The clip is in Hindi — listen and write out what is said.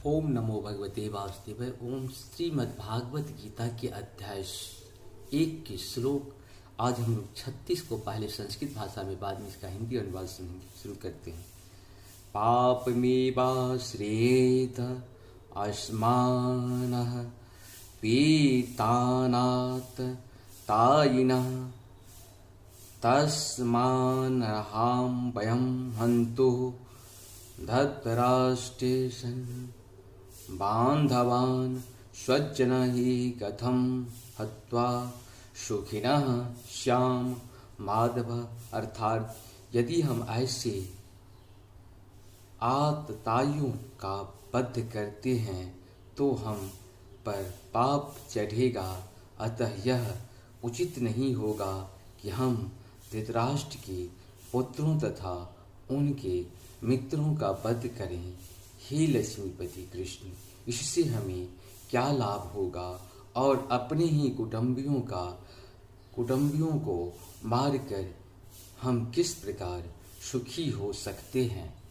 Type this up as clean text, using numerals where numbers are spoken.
ओम नमो भगवते वासुदेवाय। ओम श्रीमद्भागवत गीता के अध्याय 1 के श्लोक आज हम लोग 36 को पहले संस्कृत भाषा में, बाद में इसका हिंदी अनुवाद सुनेंगे। शुरू करते हैं। पापमेवाश्रयेत अस्मानः पीतानात् तायिनः तस्मानर्हां वयं हन्तुः धृतराष्ट्रेषन् बान्धवान् स्वजनैः हि कथं हत्वा सुखिनः श्याम। माधव अर्थात यदि हम ऐसे आतताइयों का वध करते हैं तो हम पर पाप चढ़ेगा। अतः यह उचित नहीं होगा कि हम धृतराष्ट्र के पुत्रों तथा उनके मित्रों का वध करें। हे लक्ष्मीपति कृष्ण, इससे हमें क्या लाभ होगा और अपने ही कुटुंबियों को मारकर हम किस प्रकार सुखी हो सकते हैं।